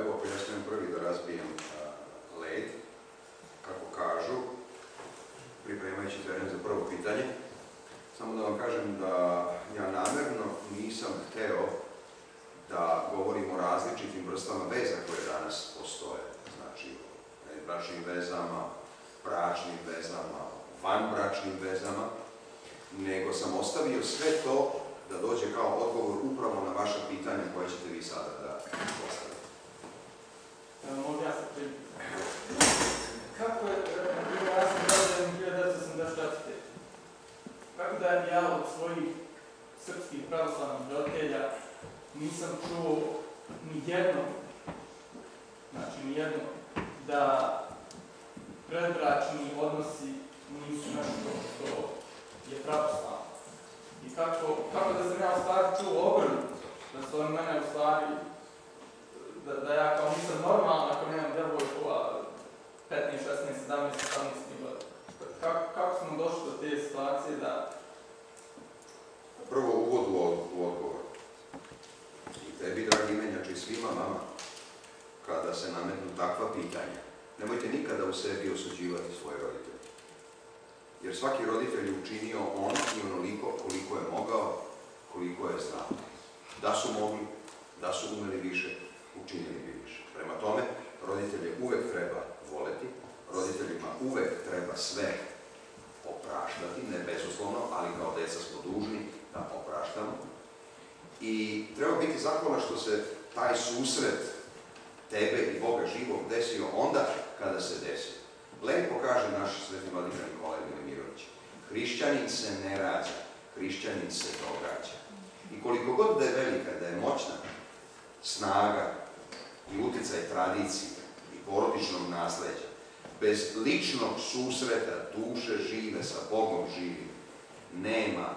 evo, ako ja smijem prvi da razbijem led, kako kažu, pripremajući teren za prvo pitanje, samo da vam kažem da ja namjerno nisam hteo da govorim o različitim vrstama veza koje danas postoje. Znači, bračnim vezama, bračnim vezama, vanbračnim vezama, nego sam ostavio sve to da dođe kao odgovor upravo na vaša pitanja koje ćete vi sada da postavite. Mogu ja se pripremiti. Kako je, ja sam rođen 1984. Kako da ja od svojih srpskih pravoslavnih roditelja nisam čuo nijednom, da predbračni odnosi nisu nešto što je pravoslavno. I kako da sam ja u stvari čuo obrnuto, da su oni mene u stvari, da ja kao nisam normalan ako nemam devojku, a 15, 16, 17, 18 godina. Kako smo došli do te situacije da... Prvo uvod u odgovor. I tebi, dragi menjači, svima vama, kada se nametnu takva pitanja, nemojte nikada u sebi osuđivati svoje roditelje. Jer svaki roditelj je učinio ono i onoliko koliko je mogao, koliko je znao. Da su mogli, da su umeli više, učinili bi više. Prema tome, roditelje uvek treba voleti, roditeljima uvek treba sve opraštati, ne bezuslovno, ali kao deca smo dužni da opraštamo. I treba biti zahvalan što se taj susret tebe i Boga živog desio onda kada se desio. Lepo kaže naš sveti vladika Nikolaj Velimirović, hrišćanin se ne rađa, hrišćanin se događa. I koliko god da je velika, da je moćna snaga i uticaj tradicije i porodičnog nasleđa, bez ličnog susreta duše žive sa Bogom živim, nema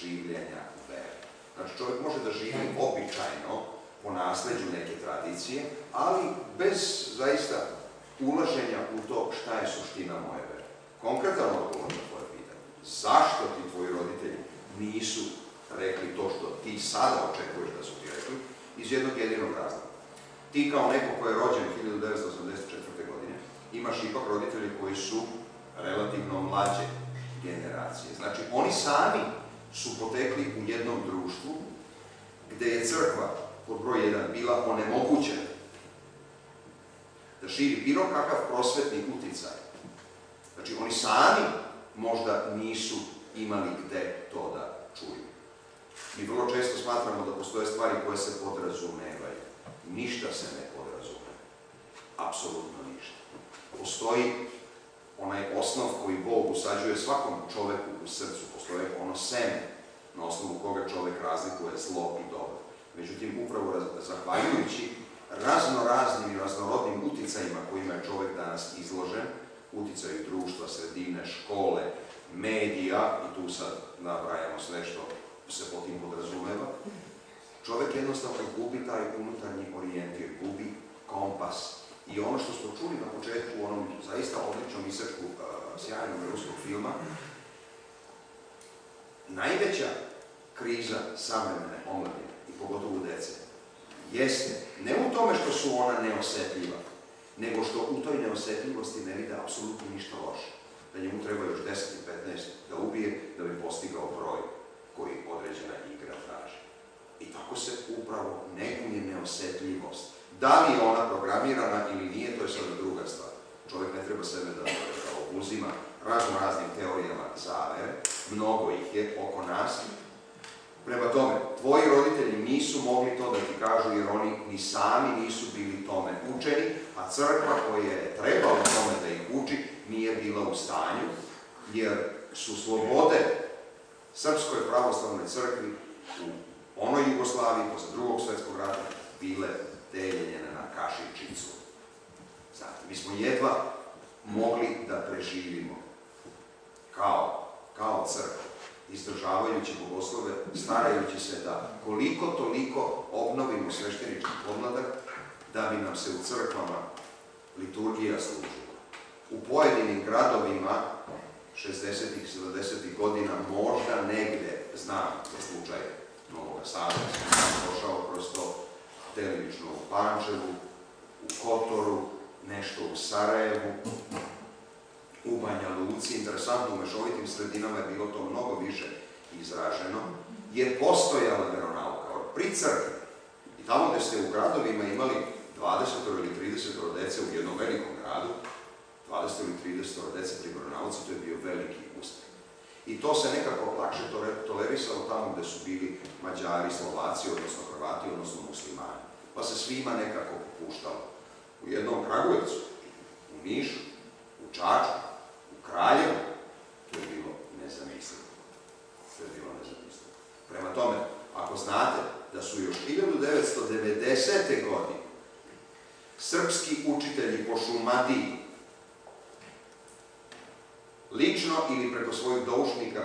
življenja vere. Znači, čovjek može da živi običajno po nasleđu neke tradicije, ali bez zaista ulaženja u to šta je suština moje vere. Konkretan odgovor na tvoje pitanje. Zašto ti tvoji roditelji nisu rekli to što ti sada očekuješ da su ti rekli? Iz jednog jedinog razloga. Ti kao neko ko je rođen 1984. godine, imaš ipak roditelji koji su relativno mlađe generacije. Znači, oni sami su potekli u jednom društvu gde je crkva, pod broj 1, bila onemogućena da širi bilo kakav prosvetni uticaj. Znači, oni sami možda nisu imali gde to da čuju. Mi vrlo često smatramo da postoje stvari koje se podrazumevaju. Ništa se ne podrazumeva. Apsolutno ništa. Postoji onaj osnov koji Bog usađuje svakom čoveku u srcu. Postoje ono seme na osnovu koga čovek razlikuje zlo i dobro. Međutim, upravo zahvaljujući raznoraznim i raznorodnim uticajima kojima je čovek danas izložen, uticaju društva, sredine, škole, medija, i tu sad nabrajamo sve što se po tim podrazumeva, čovek jednostavno gubi taj unutarnji orijentir, gubi kompas. I ono što smo čuli na početku u onom zaista odličnom isečku sjajnog ruskog filma, najveća kriza savremene omladine i pogotovo dece jeste ne u tome što su ona neosetljiva, nego što u toj neosetljivosti ne vide apsolutno ništa loše. Da njemu treba još 10 i 15 da ubije da bi postigao broj koji određena igra traži. I tako se upravo neguje neosetljivost. Da li je ona programirana ili nije, to je sada druga stvar. Čovjek ne treba sebe da uzima raznim teorijama zavere, mnogo ih je oko nas. Prema tome, tvoji roditelji nisu mogli to da ti kažu jer oni ni sami nisu bili tome učeni, a crkva koja je trebala tome da ih uči nije bila u stanju, jer su slobode Srpskoj pravoslavnoj crkvi u onoj Jugoslaviji posle Drugog svjetskog rata bile deljenjene na kašičicu. Znate, mi smo jedva mogli da preživimo kao crkva, izdržavajući bogoslove, starajući se da koliko toliko obnovimo sveštenički podmladak da bi nam se u crkvama liturgija služila. U pojedinim gradovima 60-ih, 70-ih godina možda negde, znam za slučaj Novog Sada, sam došao kroz to delimično u Pančevu, u Kotoru, nešto u Sarajevu, u Banja Luci. Interesantno, u mešovitim sredinama je bilo to mnogo više izraženo, je postojala veronauka pri crkvi. I tamo gdje ste u gradovima imali 20 ili 30 dece u jednom velikom gradu, 20 ili 30 dece pri veronauci, to je bio veliki uspjeh. I to se nekako lakše tolerisalo tamo gdje su bili Mađari, Slovaci, odnosno Hrvati, odnosno muslimani. Pa se svima nekako popuštalo. U jednom Kragujevcu, u Nišu, u Čačku, u Kraljevu, to je bilo nezamislivo. Prema tome, ako znate da su još 1990. godine srpski učitelji po Šumadiji lično ili preko svojih doušnika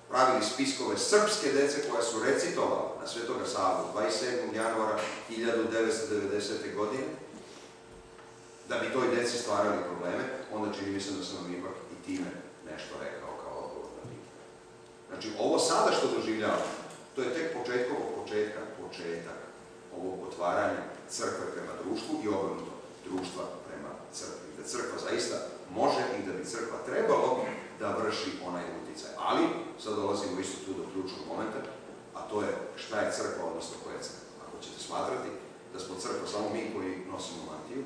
pravili spiskove srpske dece koja su recitovala na Svetoga Savu 27. januara 1990. godine, da bi toj deci stvarali probleme, onda čini mi se da sam vam ipak i time nešto rekao kao odgovor na pitanje. Znači, ovo sada što doživljavamo, to je tek početak ovog otvaranja crkve prema društvu i obrnuto društva prema crkvi. Da crkva zaista može i da bi crkva trebalo da vrši onaj uticaj. Ali, sad dolazimo isto tu do ključnog momenta, a to je šta je crkva, odnosno koja je crkva. Ako ćete smatrati da smo crkva samo mi koji nosimo mantiju,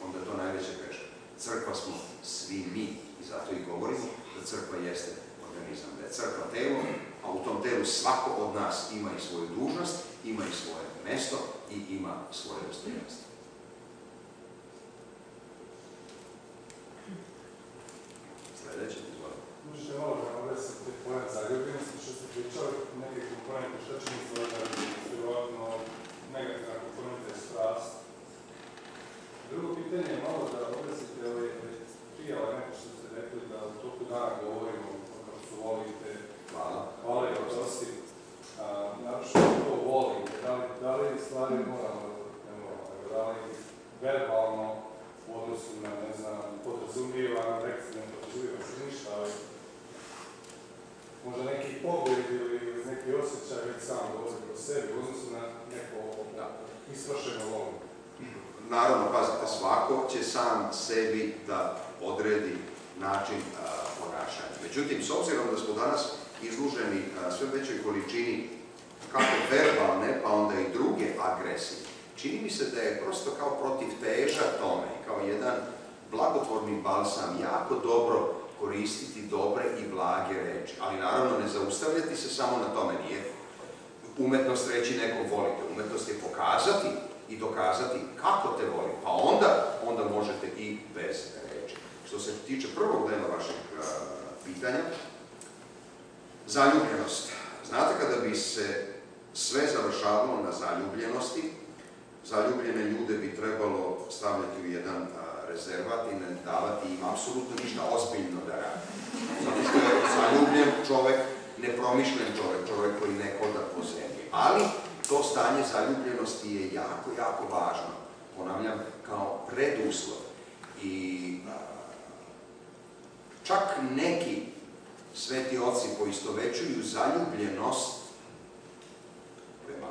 onda je to najveća greška. Crkva smo svi mi i zato i govorimo da crkva jeste organizam, da je crkva telo, a u tom telu svako od nas ima i svoju dužnost, ima i svoje mesto i ima svoje dostojanstvo. Sljedeće, izvolite. Možete malo da obesiti pojam zaljubljenosti, što ste pričali, neke komponente, što će mi stvarati, vjerovatno negativna komponenta je strast. Drugo pitanje je malo da obesite ove prijava neko što ste rekli da u toku dana govorimo kako su volite, hvale i oprosti. Naravno to volite, da li stvari moramo, ne moramo, da li verbalno u odnosu na, ne znam, podrazumijeva, rekci ne podrazumijeva se ništa, ali možda neki pogled ili neki osjećaj već sam dolazi kroz sebi u odnosu na neko isvršeno volim. Naravno, pazite, svako će sam sebi da odredi način ponašanja. Međutim, s obzirom da smo danas izloženi sve većoj količini kako verbalne, pa onda i druge agresije, čini mi se da je prosto kao protivteža tome, kao jedan blagotvorni balsam, jako dobro koristiti dobre i blage reči. Ali naravno ne zaustavljati se samo na tome, nije umetnost reći nekom volite. Umetnost je pokazati i dokazati kako te voli, pa onda možete i bez reči. Što se tiče prvog dela vašeg pitanja, zaljubljenost. Znate, kada bi se sve završavalo na zaljubljenosti, zaljubljene ljude bi trebalo stavljati u jedan rezervat i ne davati im apsolutno ništa ozbiljno da radi. Zato što je zaljubljen čovek, nepromišljen čovek koji ne hoda po zemlji. Ali to stanje zaljubljenosti je jako, jako važno. Ponavljam, kao preduslov. I čak neki sveti oci poistovećuju zaljubljenost prema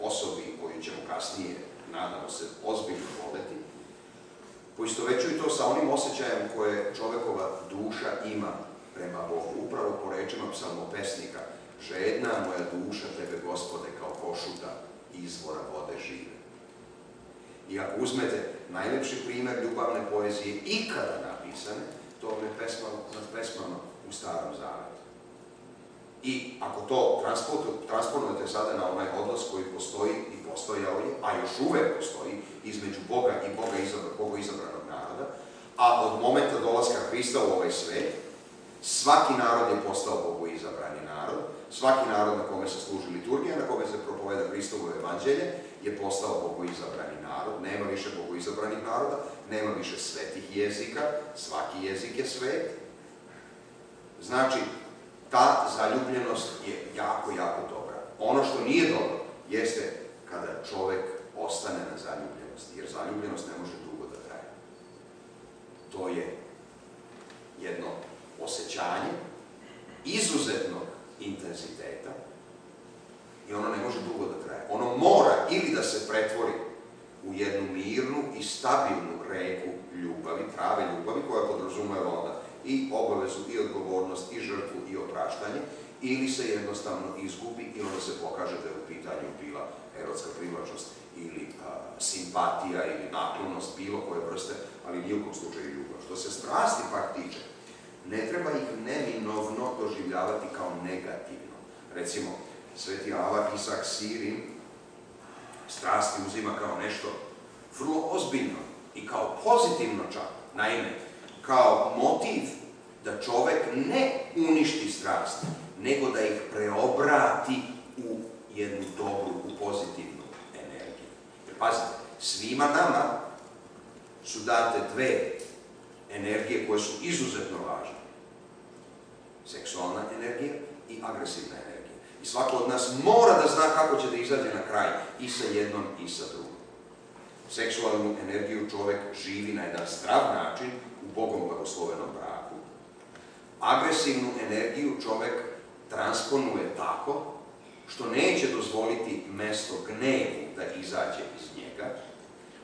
osobi koju ćemo kasnije, nadamo se, ozbiljno voleti, poistovećuju to sa onim osjećajem koje čovekova duša ima prema Bogu. Upravo po rečima psalmopesnika: žedna moja duša tebe, Gospode, kao pošuta izvora vode žive. I ako uzmete najlepši primjer ljubavne poezije ikada napisane, to je pesmama u Starom Zavetu. I ako to transponujete sada na onaj odnos koji postoji i postojao je, a još uvek postoji, između Boga i Boga izabranog naroda, a od momenta dolaska Hrista u ovaj svet, svaki narod je postao Bogu izabrani narod, svaki narod na kome se služi liturgija, na kome se propoveda Hristovo evanđelje, je postao Bogu izabrani narod. Nema više Bogu izabranih naroda, nema više svetih jezika, svaki jezik je svet. Znači, ta zaljubljenost je jako, jako dobra. Ono što nije dobro jeste kada čovek ostane na zaljubljenosti, jer zaljubljenost ne može dugo da traje. To je jedno osjećanje izuzetnog intenziteta i ono ne može dugo da traje. Ono mora ili da se pretvori u jednu mirnu i stabilnu reku ljubavi, prave ljubavi, koja podrazumeva onda i obavezu, i odgovornost, i žrtvu, i opraštanje, ili se jednostavno izgubi i onda se pokaže da je u pitanju bila erotska privlačnost ili simpatija ili naklonost bilo koje vrste, ali ni u kom slučaju ljubav. Što se strasti pak tiče, ne treba ih neminovno doživljavati kao negativno. Recimo, Sveti Ava Isak Sirin strasti uzima kao nešto vrlo ozbiljno i kao pozitivno čak. Naime, kao motiv da čovek ne uništi strast, nego da ih preobrati u jednu dobru, u pozitivnu energiju. Jer pazite, svima nama su date dve energije koje su izuzetno važne. Seksualna energija i agresivna energija. I svako od nas mora da zna kako će da izađe na kraj i sa jednom i sa drugom. Seksualnu energiju čovek živi na jedan zdrav način u Bogom blagoslovenom braku. Agresivnu energiju čovek transponuje tako što neće dozvoliti mesto gnevu da izađe iz njega,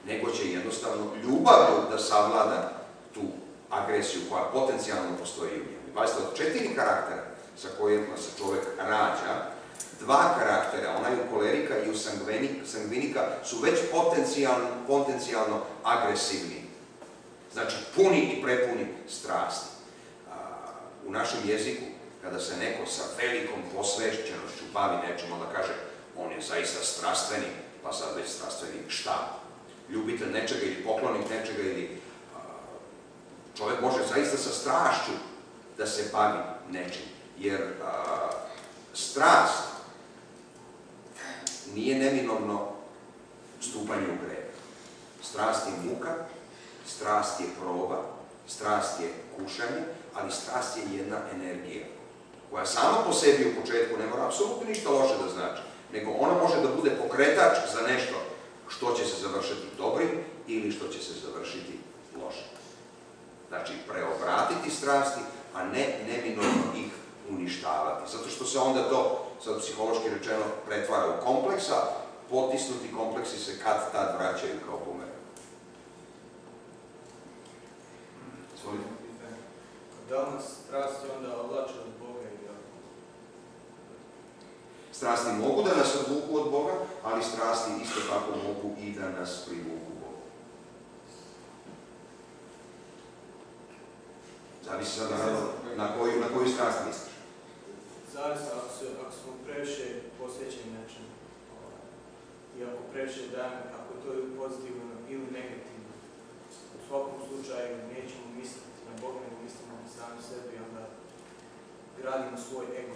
nego će jednostavno ljubavlju da savlada tu agresiju koja potencijalno postoji u njemu. Pazite, od 4 karaktera sa kojima se čovek rađa, 2 karaktera, onaj u kolerika i u sangvinika, su već potencijalno agresivni. Znači, puni i prepuni strasti. U našem jeziku, kada se neko sa velikom posvećenošću bavi nečim, onda kaže, on je zaista strastveni, pa sad već strastveni šta? Ljubitelj nečega ili poklonik nečega ili čovjek može zaista sa strašću da se bavi nečim. Jer strast nije neminovno stupanje u greh. Strast je muka, strast je proba, strast je kušanje, ali strast je jedna energija koja sama po sebi u početku ne mora apsolutno ništa loše da znači, nego ona može da bude pokretač za nešto što će se završiti dobrim ili što će se završiti loše. Znači, preobratiti strasti, a ne neminovno ih uništavati. Zato što se onda to, sad psihološki rečeno, pretvara u kompleksa, potisnuti kompleksi se kad tad vraćaju kao bumerang. Da li nas strasti onda odvlače od Boga ili od Boga? Strasti mogu da nas odvuku od Boga, ali strasti isto tako mogu i da nas privuku Bogu. Zavisi sad na koju strast misliš? Zavisi ako smo previše posvećeni nečemu i ako previše dajemo, ako je to pozitivno ili negativno. U svakom slučaju nećemo misliti na Boga, nego mislimo na sami sebi i onda gradimo svoj ego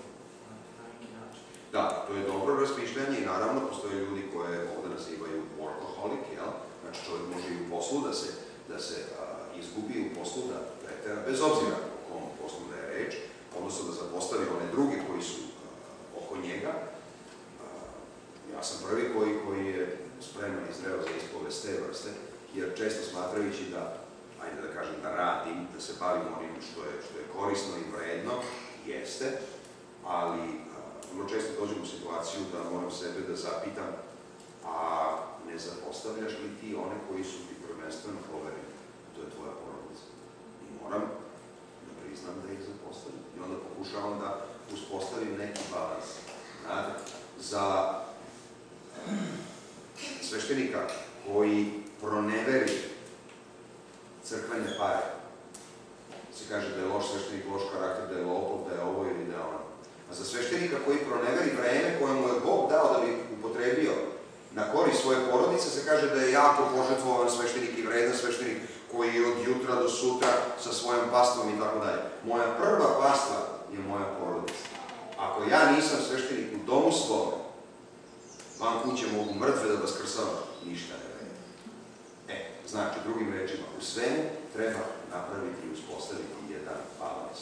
na neki način. Da, to je dobro razmišljanje i naravno postoje ljudi koje ovdje nazivaju workaholic, jel? Znači čovjek može i u poslu da se izgubi, u poslu da pretera, bez obzira o kom poslu da je reč, odnosno da zapostavi one druge koji su oko njega. Ja sam prvi koji je spreman i zreo za ispovest te vrste, jer često smatrajući da, ajde da kažem, da radim, da se bavim onim što je korisno i vredno, jeste, ali vrlo često dođem u situaciju da moram sebe da zapitam, a ne zapostavljaš li ti one koji su ti prvenstveno povereni? To je tvoja porodica. I moram da priznam da ih zapostavim. I onda pokušavam da uspostavim neki balans. Znate, za sveštenika koji proneveri crkvene pare, se kaže da je loš sveštenik, loš karakter, da je lopov, da je ovo ili da je ono. A za sveštenika koji proneveri vreme koje mu je Bog dao da bi upotrebio na korist svoje porodice, se kaže da je jako požrtvovan sveštenik i vredan sveštenik koji je od jutra do sutra sa svojom pastvom i tako dalje. Moja prva pastva je moja porodica. Ako ja nisam sveštenik u domu svome, van kuće mogu mrtve da vaskrsavam, ništa ne vredi. Znači, drugim rečima, u svemu treba napraviti i uspostaviti jedan balans.